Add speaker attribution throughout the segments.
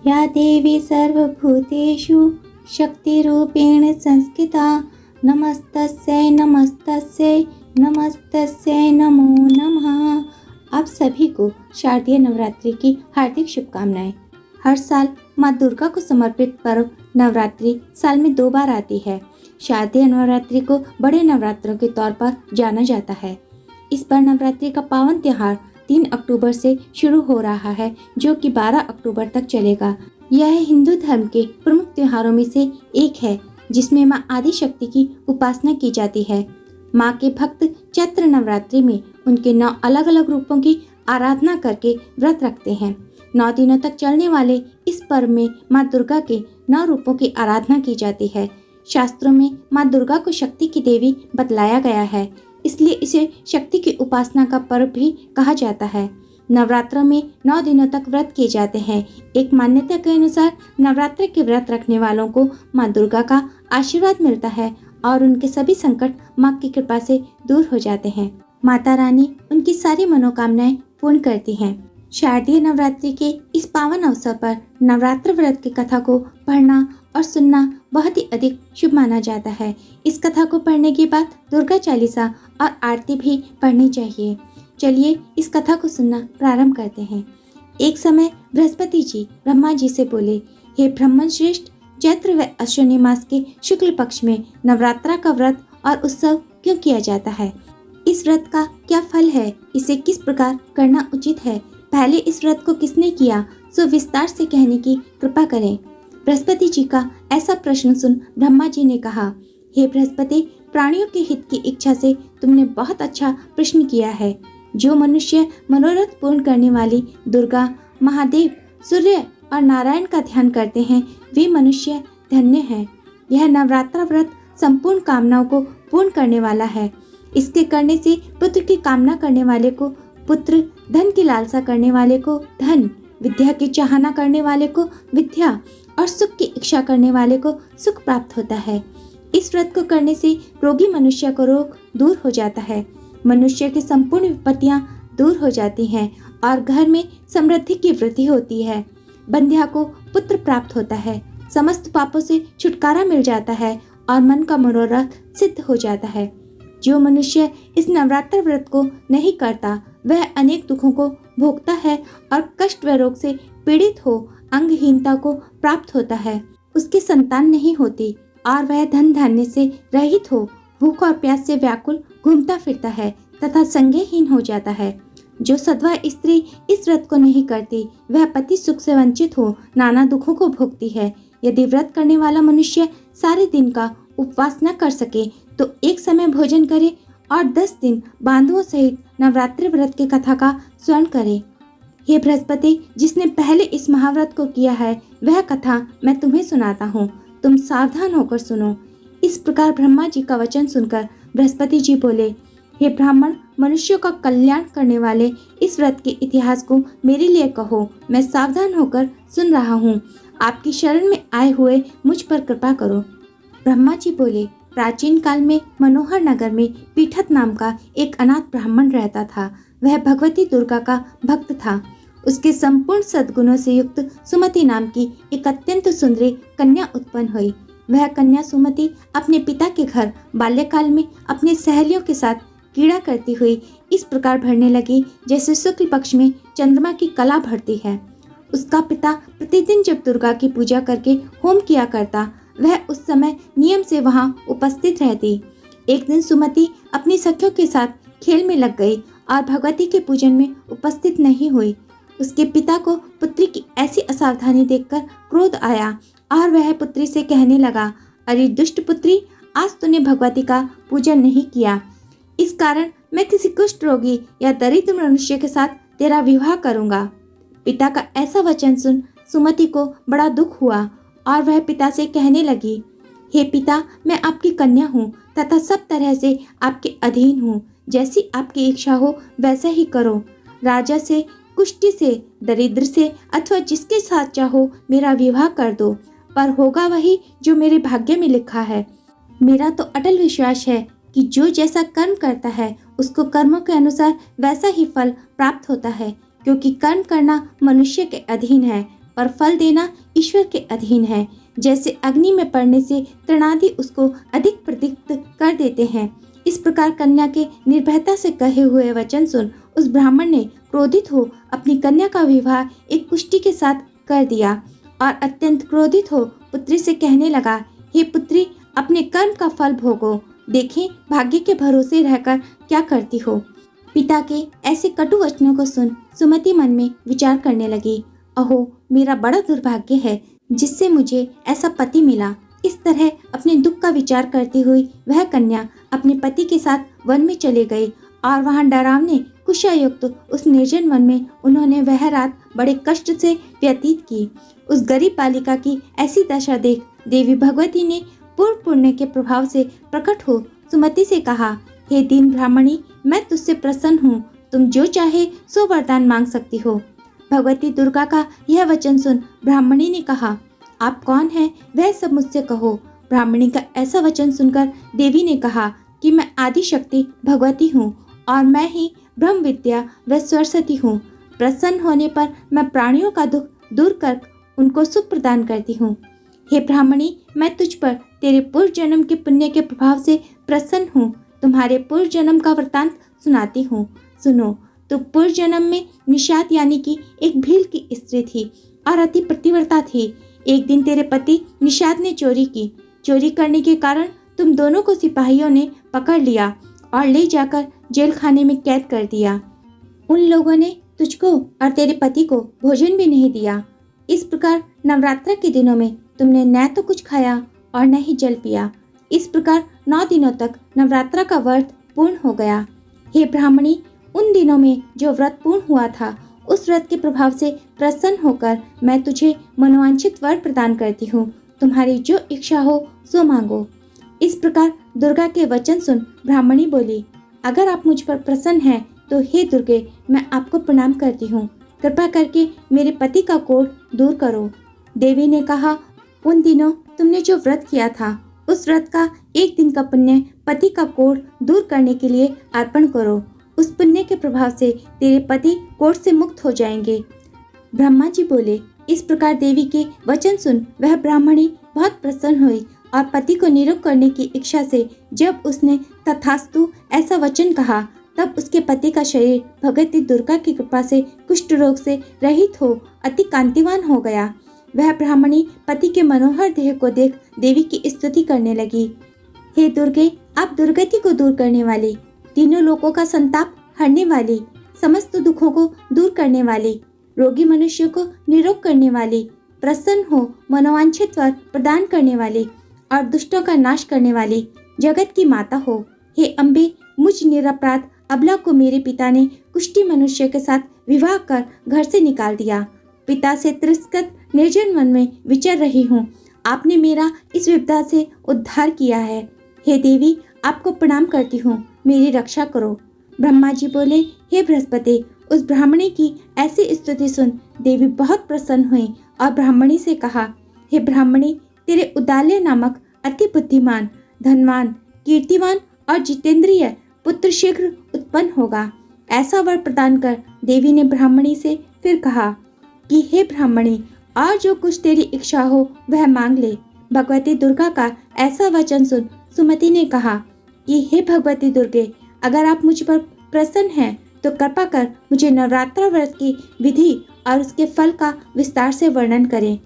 Speaker 1: या देवी सर्वभूतेषु शक्तिरूपेण संस्थिता नमस्तस्यै नमस्तस्यै नमस्तस्यै नमो नमः। आप सभी को शारदीय नवरात्रि की हार्दिक शुभकामनाएं। हर साल माँ दुर्गा को समर्पित पर्व नवरात्रि साल में 2 बार आती है। शारदीय नवरात्रि को बड़े नवरात्रों के तौर पर जाना जाता है। इस बार नवरात्रि का पावन त्योहार 3 अक्टूबर से शुरू हो रहा है, जो कि 12 अक्टूबर तक चलेगा। यह हिंदू धर्म के प्रमुख त्योहारों में से एक है, जिसमें माँ आदि शक्ति की उपासना की जाती है। माँ के भक्त चैत्र नवरात्रि में उनके 9 अलग अलग रूपों की आराधना करके व्रत रखते हैं। 9 दिनों तक चलने वाले इस पर्व में माँ दुर्गा के 9 रूपों की आराधना की जाती है। शास्त्रों में माँ दुर्गा को शक्ति की देवी बतलाया गया है, इसलिए इसे शक्ति की उपासना का पर्व भी कहा जाता है। नवरात्रों में 9 दिनों तक व्रत किए जाते हैं। एक मान्यता के अनुसार नवरात्र के व्रत रखने वालों को माँ दुर्गा का आशीर्वाद मिलता है और उनके सभी संकट माँ की कृपा से दूर हो जाते हैं। माता रानी उनकी सारी मनोकामनाएं पूर्ण करती हैं। शारदीय नवरात्रि के इस पावन अवसर पर नवरात्र व्रत की कथा को पढ़ना और सुनना बहुत ही अधिक शुभ माना जाता है। इस कथा को पढ़ने के बाद दुर्गा चालीसा और आरती भी पढ़नी चाहिए। चलिए इस कथा को सुनना प्रारंभ करते हैं। एक समय बृहस्पति जी ब्रह्मा जी से बोले, हे ब्राह्मण श्रेष्ठ, चैत्र व अश्विनी मास के शुक्ल पक्ष में नवरात्रा का व्रत और उत्सव क्यों किया जाता है? इस व्रत का क्या फल है? इसे किस प्रकार करना उचित है? पहले इस व्रत को किसने किया, सो विस्तार से कहने की कृपा करें। बृहस्पति जी का ऐसा प्रश्न सुन ब्रह्मा जी ने कहा, हे बृहस्पति, प्राणियों के हित की इच्छा से तुमने बहुत अच्छा प्रश्न किया है। जो मनुष्य मनोरथ पूर्ण करने वाली दुर्गा, महादेव, सूर्य और नारायण का ध्यान करते हैं, वे मनुष्य धन्य हैं। यह नवरात्रा व्रत संपूर्ण कामनाओं को पूर्ण करने वाला है। इसके करने से पुत्र की कामना करने वाले को पुत्र, धन की लालसा करने वाले को धन, विद्या की चाहना करने वाले को विद्या और सुख की इच्छा करने वाले को सुख प्राप्त होता है। इस व्रत को करने से रोगी मनुष्य को रोग दूर हो जाता है, मनुष्य की संपूर्ण विपत्तियां दूर हो जाती हैं और घर में समृद्धि की वृद्धि होती है। बंध्या को पुत्र प्राप्त होता है, समस्त पापों से छुटकारा मिल जाता है और मन का मनोरथ सिद्ध हो जाता है। जो मनुष्य इस नवरात्र व्रत को नहीं करता, वह अनेक दुखों को भोगता है और कष्ट व रोग से पीड़ित हो अंगहीनता को प्राप्त होता है। उसकी संतान नहीं होती और वह धन धान्य से रहित हो भूख और प्यास से व्याकुल घूमता फिरता है तथा संज्ञाहीन हो जाता है। जो सधवा स्त्री इस व्रत को नहीं करती, वह पति सुख से वंचित हो नाना दुखों को भोगती है। यदि व्रत करने वाला मनुष्य सारे दिन का उपवास न कर सके तो एक समय भोजन करे और 10 दिन बांधुओं सहित नवरात्रि व्रत की कथा का स्मरण करे। हे बृहस्पति, जिसने पहले इस महाव्रत को किया है, वह कथा मैं तुम्हें सुनाता हूँ, तुम सावधान होकर सुनो। इस प्रकार ब्रह्मा जी का वचन सुनकर बृहस्पति जी बोले, हे ब्राह्मण, मनुष्यों का कल्याण करने वाले इस व्रत के इतिहास को मेरे लिए कहो, मैं सावधान होकर सुन रहा हूँ। आपकी शरण में आए हुए मुझ पर कृपा करो। ब्रह्मा जी बोले, प्राचीन काल में मनोहर नगर में पीठत नाम का एक अनाथ ब्राह्मण रहता था। वह भगवती दुर्गा का भक्त था। उसके संपूर्ण सद्गुणों से युक्त सुमति नाम की एक अत्यंत सुंदरी कन्या उत्पन्न हुई। वह कन्या सुमति अपने पिता के घर बाल्यकाल में अपनी सहेलियों के साथ क्रीड़ा करती हुई इस प्रकार भरने लगी जैसे शुक्ल पक्ष में चंद्रमा की कला भरती है। उसका पिता प्रतिदिन जब दुर्गा की पूजा करके होम किया करता, वह उस समय नियम से वहां उपस्थित रहती। एक दिन सुमति अपनी सखियों के साथ खेल में लग गई और भगवती के पूजन में उपस्थित नहीं हुई। उसके पिता को पुत्री की ऐसी असावधानी देखकर क्रोध आया और वह पुत्री से कहने लगा, अरे दुष्ट पुत्री, आज तूने भगवती का पूजन नहीं किया, इस कारण मैं किसी कुष्ठ रोगी या दरिद्र मनुष्य के साथ तेरा विवाह करूंगा। पिता का ऐसा वचन सुन सुमति को बड़ा दुख हुआ और वह पिता से कहने लगी, हे पिता, मैं आपकी कन्या हूँ तथा सब तरह से आपके अधीन हूँ। जैसी आपकी इच्छा हो वैसा ही करो। राजा से, कुष्ठी से, दरिद्र से अथवा जिसके साथ चाहो मेरा विवाह कर दो, पर होगा वही जो मेरे भाग्य में लिखा है। मेरा तो अटल विश्वास है कि जो जैसा कर्म करता है उसको कर्मों के अनुसार वैसा ही फल प्राप्त होता है, क्योंकि कर्म करना मनुष्य के अधीन है, और फल देना ईश्वर के अधीन है। जैसे अग्नि में पड़ने से तृणादि उसको अधिक प्रदीप्त कर देते हैं, इस प्रकार कन्या के निर्भयता से कहे हुए वचन सुन उस ब्राह्मण ने क्रोधित हो अपनी कन्या का विवाह एक कुष्टी के साथ कर दिया और अत्यंत क्रोधित हो पुत्री से कहने लगा, हे पुत्री, अपने कर्म का फल भोगो, देखें भाग्य के भरोसे रहकर क्या करती हो। पिता के ऐसे कटु वचनों को सुन सुमति मन में विचार करने लगी, अहो मेरा बड़ा दुर्भाग्य है जिससे मुझे ऐसा पति मिला। इस तरह अपने दुख का विचार करती हुई वह कन्या अपने पति के साथ वन में चले गई और वहां डरावने कुशायुक्त उस निर्जन वन में उन्होंने वह रात बड़े कष्ट से व्यतीत की। उस गरीब बालिका की ऐसी दशा देख देवी भगवती ने पूर्व पुण्य के प्रभाव से प्रकट हो सुमति से कहा, हे दीन ब्राह्मणी, मैं तुझसे प्रसन्न हूँ, तुम जो चाहे सो वरदान मांग सकती हो। भगवती दुर्गा का यह वचन सुन ब्राह्मणी ने कहा, आप कौन हैं वह सब मुझसे कहो। ब्राह्मणी का ऐसा वचन सुनकर देवी ने कहा कि मैं आदि शक्ति भगवती हूँ और मैं ही ब्रह्म विद्या व सरस्वती हूँ। प्रसन्न होने पर मैं प्राणियों का दुख दूर कर उनको सुख प्रदान करती हूँ। हे ब्राह्मणी, मैं तुझ पर तेरे पूर्व जन्म के पुण्य के प्रभाव से प्रसन्न हूँ। तुम्हारे पूर्व जन्म का वृतांत सुनाती हूँ, सुनो। तो पूर्व जन्म में निषाद यानी कि एक भील की स्त्री थी और अति प्रतिव्रता थी। एक दिन तेरे पति निषाद ने चोरी की। चोरी करने के कारण तुम दोनों को सिपाहियों ने पकड़ लिया और ले जाकर जेल खाने में कैद कर दिया। उन लोगों ने तुझको और तेरे पति को भोजन भी नहीं दिया। इस प्रकार नवरात्र के दिनों में तुमने न तो कुछ खाया और न ही जल पिया। इस प्रकार 9 दिनों तक नवरात्र का व्रत पूर्ण हो गया। हे ब्राह्मणी, उन दिनों में जो व्रत पूर्ण हुआ था उस व्रत के प्रभाव से प्रसन्न होकर मैं तुझे मनोवांछित वर प्रदान करती हूँ। तुम्हारी जो इच्छा हो सो मांगो। इस प्रकार दुर्गा के वचन सुन ब्राह्मणी बोली, अगर आप मुझ पर प्रसन्न हैं तो हे दुर्गे, मैं आपको प्रणाम करती हूँ। कृपा करके मेरे पति का कोढ़ दूर करो। देवी ने कहा, उन दिनों तुमने जो व्रत किया था उस व्रत का एक दिन का पुण्य पति का कोढ़ दूर करने के लिए अर्पण करो। उस पुण्य के प्रभाव से तेरे पति कोढ़ से मुक्त हो जाएंगे। ब्रह्मा जी बोले। इस प्रकार देवी के वचन सुन वह ब्राह्मणी बहुत प्रसन्न हुई और पति को निरोग करने की इच्छा से जब उसने तथास्तु ऐसा वचन कहा तब उसके पति का शरीर भगवती दुर्गा की कृपा से कुष्ठ रोग से रहित हो अति कांतिवान हो गया। वह ब्राह्मणी पति के मनोहर देह को देख देवी की स्तुति करने लगी। हे दुर्गे, आप दुर्गति को दूर करने वाली, तीनों लोगों का संताप हरने वाली, समस्त दुखों को दूर करने वाली, रोगी मनुष्य को निरोग करने वाली, प्रसन्न हो मनोवांछित वर प्रदान करने वाली और दुष्टों का नाश करने वाली, जगत की माता हो। हे अम्बे, मुझ निरपराध अबला को मेरे पिता ने कुष्ठी मनुष्य के साथ विवाह कर घर से निकाल दिया। पिता से तिरस्कृत निर्जन वन में विचर रही हूँ। आपने मेरा इस विपदा से उद्धार किया है। हे देवी, आपको प्रणाम करती हूँ, मेरी रक्षा करो। ब्रह्मा जी बोले, हे बृहस्पति, उस ब्राह्मणी की ऐसी स्तुति सुन देवी बहुत प्रसन्न हुई और ब्राह्मणी से कहा, हे ब्राह्मणी, तेरे उदाल्य नामक अति बुद्धिमान, धनवान, कीर्तिवान और जितेंद्रिय पुत्र शीघ्र उत्पन्न होगा। ऐसा वर प्रदान कर देवी ने ब्राह्मणी से फिर कहा कि हे ब्राह्मणी, और जो कुछ तेरी इच्छा हो वह मांग ले। भगवती दुर्गा का ऐसा वचन सुन सुमति ने कहा कि हे भगवती दुर्गे, अगर आप मुझ पर प्रसन्न हैं तो कृपा कर मुझे नवरात्र व्रत की विधि और उसके फल का विस्तार से वर्णन करें।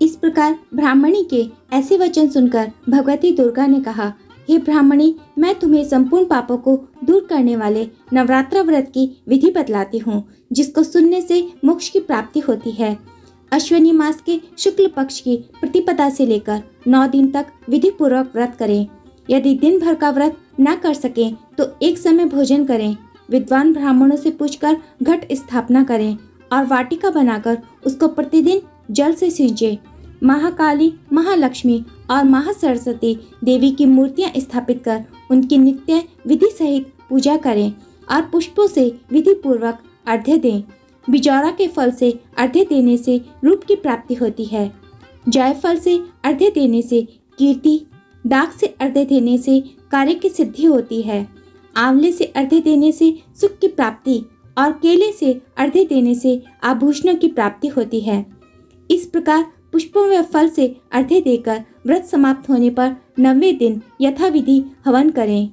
Speaker 1: इस प्रकार ब्राह्मणी के ऐसे वचन सुनकर भगवती दुर्गा ने कहा, हे ब्राह्मणी, मैं तुम्हें संपूर्ण पापों को दूर करने वाले नवरात्र व्रत की विधि बतलाती हूँ, जिसको सुनने से मोक्ष की प्राप्ति होती है। अश्विनी मास के शुक्ल पक्ष की प्रतिपदा से लेकर 9 दिन तक विधि पूर्वक व्रत करें। यदि दिन भर का व्रत न कर सकें तो एक समय भोजन करें। विद्वान ब्राह्मणों से पूछकर घट स्थापना करें और वाटिका बनाकर उसको प्रतिदिन जल से सींचे। महाकाली, महालक्ष्मी और महासरस्वती देवी की मूर्तियां स्थापित कर उनकी नित्य विधि सहित पूजा करें और पुष्पों से विधि पूर्वक अर्घ्य दें। बिजौरा के फल से अर्घ्य देने से रूप की प्राप्ति होती है। जायफल से अर्घ्य देने से कीर्ति, दाख से अर्घ्य देने से कार्य की सिद्धि होती है। आंवले से अर्घ्य देने से सुख की प्राप्ति और केले से अर्घ्य देने से आभूषणों की प्राप्ति होती है। इस प्रकार पुष्पों व फल से अर्घ्य देकर व्रत समाप्त होने पर 90वें दिन यथाविधि हवन करें।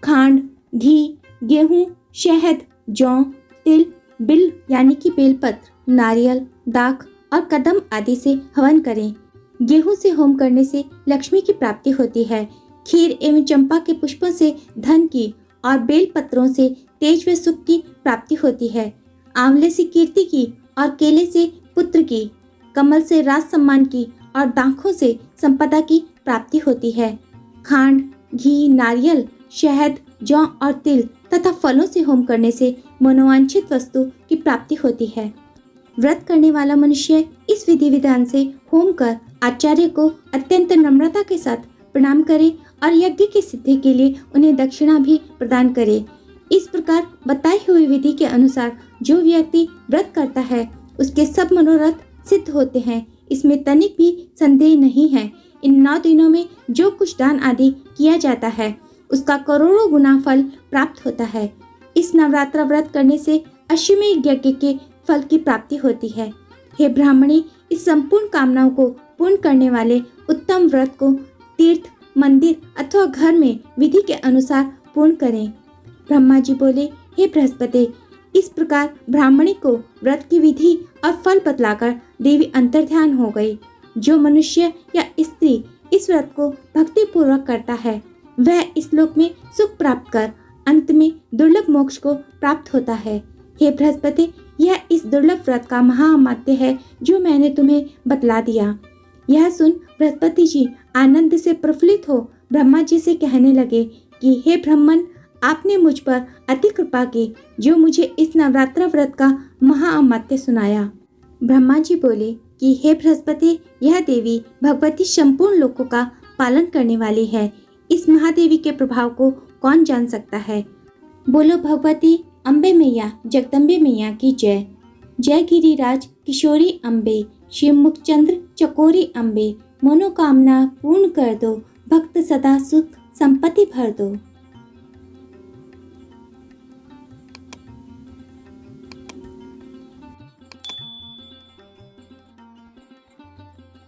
Speaker 1: खांड, घी, गेहूं, शहद, जौ, तिल, बिल यानी कि बेलपत्र, नारियल, दाख और कदम आदि से हवन करें। गेहूं से होम करने से लक्ष्मी की प्राप्ति होती है। खीर एवं चंपा के पुष्पों से धन की और बेल पत्रों से तेज व सुख की प्राप्ति होती है। आंवले से कीर्ति की और केले से पुत्र की, कमल से राज सम्मान की और दाखों से संपदा की प्राप्ति होती है। खांड, घी, नारियल, शहद, जौ और तिल तथा फलों से होम करने से मनोवांछित वस्तु की प्राप्ति होती है। व्रत करने वाला मनुष्य इस विधि विधान से होम कर आचार्य को अत्यंत नम्रता के साथ प्रणाम करे और यज्ञ की सिद्धि के लिए उन्हें दक्षिणा भी प्रदान करे। इस प्रकार बताई हुई विधि के अनुसार जो व्यक्ति व्रत करता है उसके सब मनोरथ सिद्ध होते हैं। इसमें तनिक भी संदेह नहीं है। इन 9 दिनों में जो कुछ दान आदि किया जाता है उसका करोड़ों गुना फल प्राप्त होता है। इस नवरात्र व्रत करने से अश्वमेध यज्ञ के फल की प्राप्ति होती है। हे ब्राह्मणी, इस संपूर्ण कामनाओं को पूर्ण करने वाले उत्तम व्रत को तीर्थ, मंदिर अथवा घर में विधि के अनुसार पूर्ण करें। ब्रह्मा जी बोले, हे बृहस्पति, इस प्रकार ब्राह्मणी को व्रत की विधि और फल बतलाकर देवी अंतर्ध्यान हो गई। जो मनुष्य या स्त्री इस व्रत को भक्ति पूर्वक करता है वह इस लोक में सुख प्राप्त कर अंत में दुर्लभ मोक्ष को प्राप्त होता है। हे बृहस्पति, यह इस दुर्लभ व्रत का महाअमात्य है जो मैंने तुम्हें बतला दिया। यह सुन बृहस्पति जी आनंद से प्रफुल्लित हो ब्रह्मा जी से कहने लगे कि हे ब्रह्मन, आपने मुझ पर अति कृपा की जो मुझे इस नवरात्र व्रत का महाअमात्य सुनाया। ब्रह्मा जी बोले कि हे बृहस्पति, यह देवी भगवती संपूर्ण लोकों का पालन करने वाली है। इस महादेवी के प्रभाव को कौन जान सकता है। बोलो भगवती अम्बे मैया जगदम्बे मैया की जय। जय गिरिराज किशोरी अम्बे, शिव मुखचंद्र चकोरी अम्बे, मनोकामना पूर्ण कर दो, भक्त सदा सुख संपत्ति भर दो।